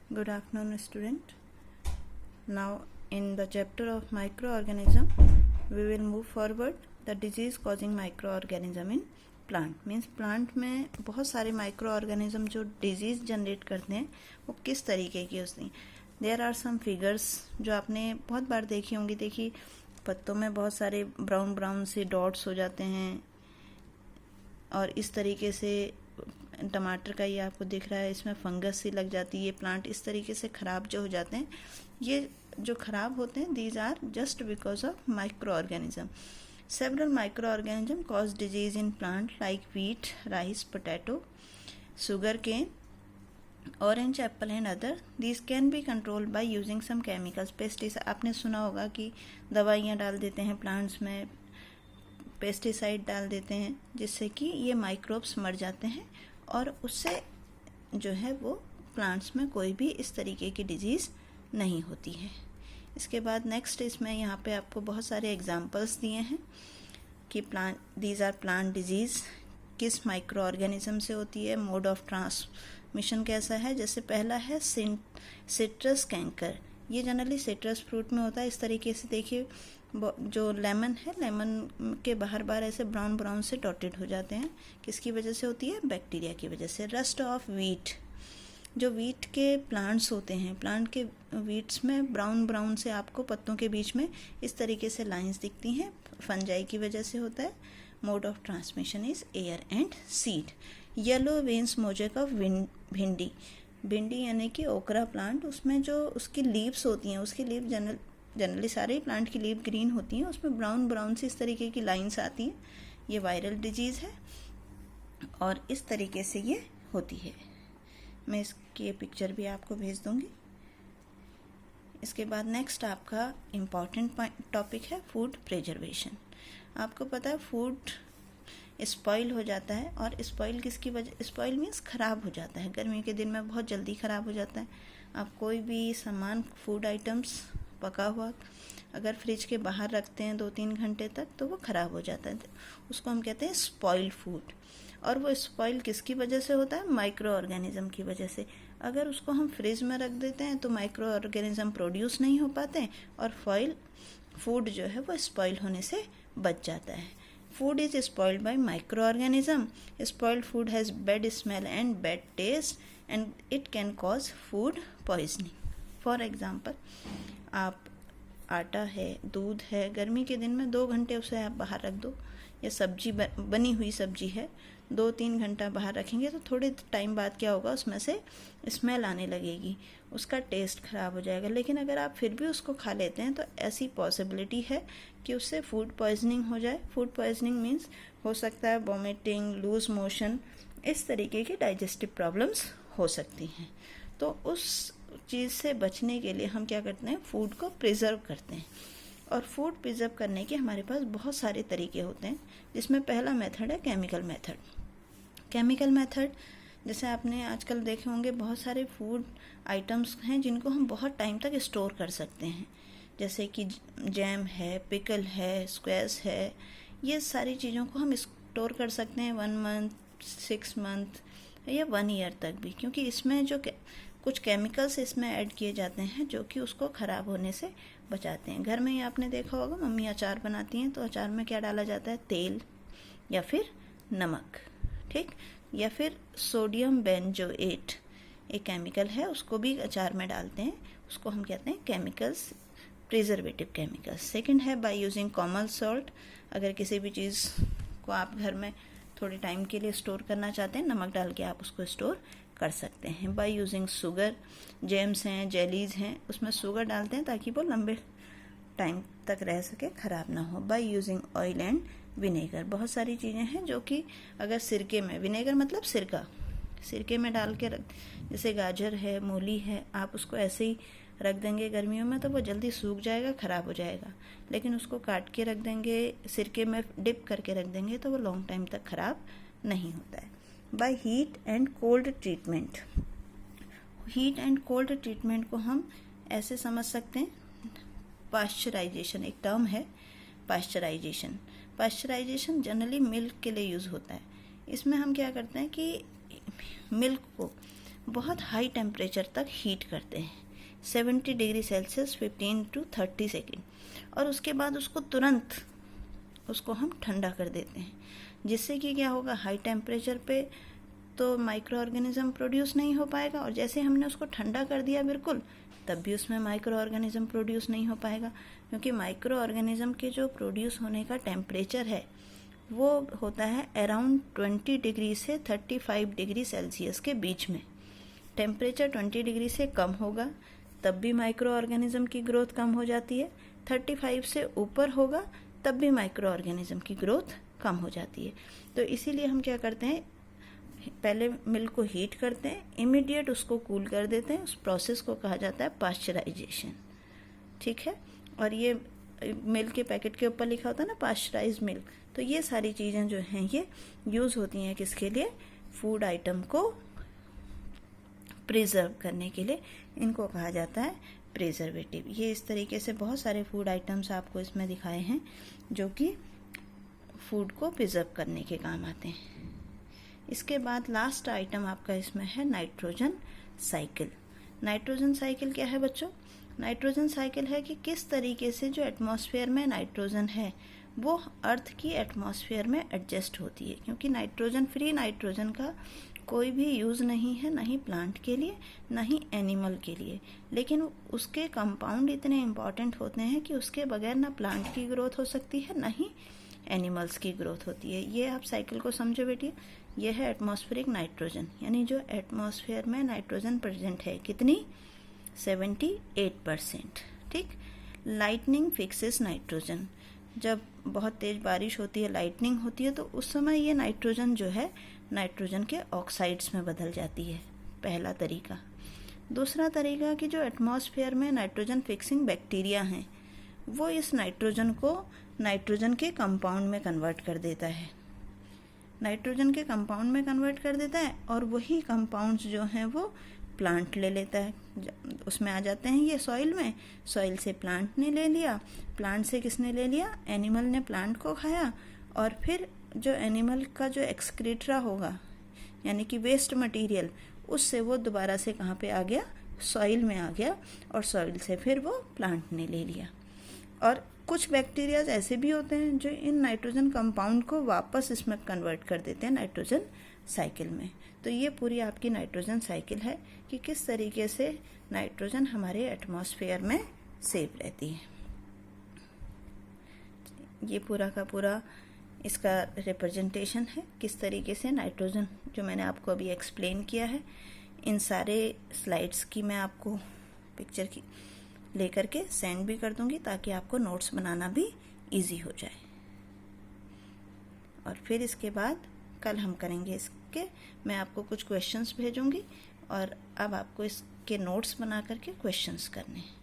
Good afternoon, student. Now, in the chapter of microorganism, we will move forward the disease causing microorganism in plant. Means plant में बहुत सारे microorganism जो disease generate करते हैं वो किस तरीके की होती हैं. There are some figures जो आपने बहुत बार देखी होंगी. देखिए पत्तों में बहुत सारे ब्राउन ब्राउन से डॉट्स हो जाते हैं और इस तरीके से टमाटर का ये आपको दिख रहा है, इसमें फंगस सी लग जाती है. ये प्लांट इस तरीके से ख़राब जो हो जाते हैं, ये जो ख़राब होते हैं these are just because of micro organism. Several micro organism cause disease in plant like wheat, rice, potato, sugar cane, orange apple and other. These can be controlled by using some chemicals. Pesticide आपने सुना होगा कि दवाइयाँ डाल देते हैं plants में, pesticide डाल देते हैं जिससे कि ये माइक्रोब्स मर जाते हैं और उससे जो है वो प्लांट्स में कोई भी इस तरीके की डिजीज़ नहीं होती है. इसके बाद नेक्स्ट इसमें यहाँ पे आपको बहुत सारे एग्जांपल्स दिए हैं कि plant these are plant disease किस माइक्रो ऑर्गेनिज्म से होती है, मोड ऑफ ट्रांसमिशन कैसा है. जैसे पहला है सिट्रस कैंकर. ये जनरली सिट्रस फ्रूट में होता है. इस तरीके से देखिए जो लेमन है, लेमन के बाहर बाहर ऐसे ब्राउन ब्राउन से डॉटेड हो जाते हैं. किसकी वजह से होती है? बैक्टीरिया की वजह से. Rust of wheat. जो वीट के प्लांट्स होते हैं, प्लांट के वीट्स में ब्राउन ब्राउन से आपको पत्तों के बीच में इस तरीके से लाइंस दिखती हैं, फंजाई की वजह से होता है. Mode of transmission is air and seed. Yellow veins mosaic of भिंडी. भिंडी यानी कि ओकरा प्लांट, उसमें जो उसकी लीव्स होती हैं, उसकी लीव जनरली सारे प्लांट की लीव ग्रीन होती हैं, उसमें ब्राउन ब्राउन सी इस तरीके की लाइंस आती हैं. ये वायरल डिजीज़ है और इस तरीके से ये होती है. मैं इसकी पिक्चर भी आपको भेज दूंगी. इसके बाद नेक्स्ट आपका इम्पॉर्टेंट टॉपिक है फूड प्रिजर्वेशन. आपको पता है फूड स्पॉइल हो जाता है, और स्पॉइल किसकी वजह? स्पॉइल मीन्स ख़राब हो जाता है. गर्मी के दिन में बहुत जल्दी ख़राब हो जाता है. आप कोई भी सामान, फूड आइटम्स पका हुआ अगर फ्रिज के बाहर रखते हैं 2-3 घंटे तक तो वो ख़राब हो जाता है. उसको हम कहते हैं स्पॉइल्ड फूड. और वो स्पॉइल किसकी वजह से होता है? माइक्रो ऑर्गेनिज्म की वजह से. अगर उसको हम फ्रिज में रख देते हैं तो माइक्रो ऑर्गेनिज्म प्रोड्यूस नहीं हो पाते हैं और फूड जो है वो स्पॉइल होने से बच जाता है. Food is spoiled bye micro organism. Spoiled food has bad smell and bad taste and it can cause food poisoning. For example, आप आटा है, दूध है, गर्मी के दिन में 2 घंटे उसे आप बाहर रख दो, या सब्जी बनी हुई सब्जी है 2-3 घंटा बाहर रखेंगे तो थोड़े टाइम बाद क्या होगा, उसमें से स्मेल आने लगेगी, उसका टेस्ट ख़राब हो जाएगा. लेकिन अगर आप फिर भी उसको खा लेते हैं तो ऐसी पॉसिबिलिटी है कि उससे फूड पॉइजनिंग हो जाए. फूड पॉइजनिंग मीन्स हो सकता है वॉमिटिंग, लूज मोशन, इस तरीके की डाइजेस्टिव प्रॉब्लम्स हो सकती हैं. तो उस चीज़ से बचने के लिए हम क्या करते हैं? फूड को प्रिजर्व करते हैं. और फूड प्रिजर्व करने के हमारे पास बहुत सारे तरीके होते हैं, जिसमें पहला मेथड है केमिकल मेथड. केमिकल मेथड जैसे आपने आजकल देखे होंगे, बहुत सारे फूड आइटम्स हैं जिनको हम बहुत टाइम तक स्टोर कर सकते हैं. जैसे कि जैम है, पिकल है, स्क्वैश है. ये सारी चीज़ों को हम स्टोर कर सकते हैं 1 मंथ, 6 मंथ या 1 ईयर तक भी, क्योंकि इसमें जो कुछ केमिकल्स इसमें ऐड किए जाते हैं जो कि उसको ख़राब होने से बचाते हैं. घर में ही आपने देखा होगा मम्मी अचार बनाती हैं तो अचार में क्या डाला जाता है? तेल या फिर नमक, ठीक, या फिर सोडियम बेंजोएट एक केमिकल है, उसको भी अचार में डालते हैं. उसको हम कहते हैं केमिकल्स, प्रिजर्वेटिव केमिकल्स. सेकंड है बाय यूजिंग कॉमन सॉल्ट. अगर किसी भी चीज़ को आप घर में थोड़े टाइम के लिए स्टोर करना चाहते हैं, नमक डाल के आप उसको स्टोर कर सकते हैं. By using sugar. जेम्स हैं, जेलीज हैं, उसमें शुगर डालते हैं ताकि वो लंबे टाइम तक रह सके, ख़राब ना हो. By using oil and vinegar. बहुत सारी चीज़ें हैं जो कि अगर सिरके में, विनेगर मतलब सिरका, सिरके में डाल के रख, जैसे गाजर है, मूली है, आप उसको ऐसे ही रख देंगे गर्मियों में तो वो जल्दी सूख जाएगा, ख़राब हो जाएगा. लेकिन उसको काट के रख देंगे, सिरके में डिप करके रख देंगे तो वो लॉन्ग टाइम तक ख़राब नहीं होता है. By heat and cold treatment. Heat and cold treatment को हम ऐसे समझ सकते हैं. पाश्चराइजेशन एक टर्म है. पाश्चराइजेशन जनरली मिल्क के लिए यूज़ होता है. इसमें हम क्या करते हैं कि मिल्क को बहुत हाई टेम्परेचर तक हीट करते हैं, 70 डिग्री सेल्सियस 15 to 30 सेकेंड, और उसके बाद उसको तुरंत उसको हम ठंडा कर देते हैं, जिससे कि क्या होगा, हाई टेम्परेचर पे तो माइक्रो ऑर्गेनिज्म प्रोड्यूस नहीं हो पाएगा, और जैसे हमने उसको ठंडा कर दिया बिल्कुल, तब भी उसमें माइक्रो ऑर्गेनिज्म प्रोड्यूस नहीं हो पाएगा, क्योंकि माइक्रो ऑर्गेनिज्म के जो प्रोड्यूस होने का टेम्परेचर है वो होता है अराउंड 20 डिग्री से 35 डिग्री सेल्सियस के बीच में। टेम्परेचर 20 डिग्री से कम होगा तब भी माइक्रो ऑर्गेनिज्म की ग्रोथ कम हो जाती है, 35 से ऊपर होगा तब भी माइक्रो ऑर्गेनिज्म की ग्रोथ कम हो जाती है। तो इसीलिए हम क्या करते हैं, पहले मिल्क को हीट करते हैं, इमीडिएट उसको कूल कर देते हैं, उस प्रोसेस को कहा जाता है पाश्चराइजेशन। ठीक है, और ये मिल्क के पैकेट के ऊपर लिखा होता है ना पाश्चराइज मिल्क, तो ये सारी चीज़ें जो हैं ये यूज़ होती हैं किसके लिए, फूड आइटम को प्रिजर्व करने के लिए, इनको कहा जाता है प्रिजर्वेटिव। ये इस तरीके से बहुत सारे फूड आइटम्स आपको इसमें दिखाए हैं जो कि फूड को प्रिजर्व करने के काम आते हैं। इसके बाद लास्ट आइटम आपका इसमें है नाइट्रोजन साइकिल। नाइट्रोजन साइकिल क्या है बच्चों, नाइट्रोजन साइकिल है कि किस तरीके से जो एटमॉस्फेयर में नाइट्रोजन है वो अर्थ की एटमॉस्फेयर में एडजस्ट होती है, क्योंकि नाइट्रोजन, फ्री नाइट्रोजन का कोई भी यूज़ नहीं है, ना ही प्लांट के लिए ना ही एनिमल के लिए, लेकिन उसके कंपाउंड इतने इम्पॉर्टेंट होते हैं कि उसके बगैर ना प्लांट की ग्रोथ हो सकती है ना ही एनिमल्स की ग्रोथ होती है। ये आप साइकिल को समझो बेटिए, ये है एटमॉस्फेरिक नाइट्रोजन, यानी जो एटमॉस्फेयर में नाइट्रोजन प्रेजेंट है कितनी, 78%। ठीक, लाइटनिंग फिक्सेस नाइट्रोजन, जब बहुत तेज बारिश होती है, लाइटनिंग होती है, तो उस समय ये नाइट्रोजन जो है नाइट्रोजन के ऑक्साइड्स में बदल जाती है, पहला तरीका। दूसरा तरीका कि जो एटमॉस्फेयर में नाइट्रोजन फिक्सिंग बैक्टीरिया हैं वो इस नाइट्रोजन को नाइट्रोजन के कंपाउंड में कन्वर्ट कर देता है, नाइट्रोजन के कंपाउंड में कन्वर्ट कर देता है, और वही कंपाउंड्स जो हैं वो प्लांट ले लेता है, उसमें आ जाते हैं ये सॉइल में, सॉइल से प्लांट ने ले लिया, प्लांट से किसने ले लिया, एनिमल ने प्लांट को खाया, और फिर जो एनिमल का जो एक्सक्रीटरा होगा यानी कि वेस्ट मटेरियल, उससे वो दोबारा से कहाँ पे आ गया, सॉइल में आ गया, और सॉइल से फिर वो प्लांट ने ले लिया। और कुछ बैक्टीरियाज ऐसे भी होते हैं जो इन नाइट्रोजन कंपाउंड को वापस इसमें कन्वर्ट कर देते हैं नाइट्रोजन साइकिल में। तो ये पूरी आपकी नाइट्रोजन साइकिल है कि किस तरीके से नाइट्रोजन हमारे एटमॉस्फेयर में सेफ रहती है। ये पूरा का पूरा इसका रिप्रेजेंटेशन है, किस तरीके से नाइट्रोजन, जो मैंने आपको अभी एक्सप्लेन किया है, इन सारे स्लाइड्स की मैं आपको पिक्चर की लेकर के सेंड भी कर दूंगी ताकि आपको नोट्स बनाना भी इजी हो जाए। और फिर इसके बाद कल हम करेंगे इसके, मैं आपको कुछ क्वेश्चंस भेजूंगी और अब आपको इसके नोट्स बना करके क्वेश्चंस करने हैं।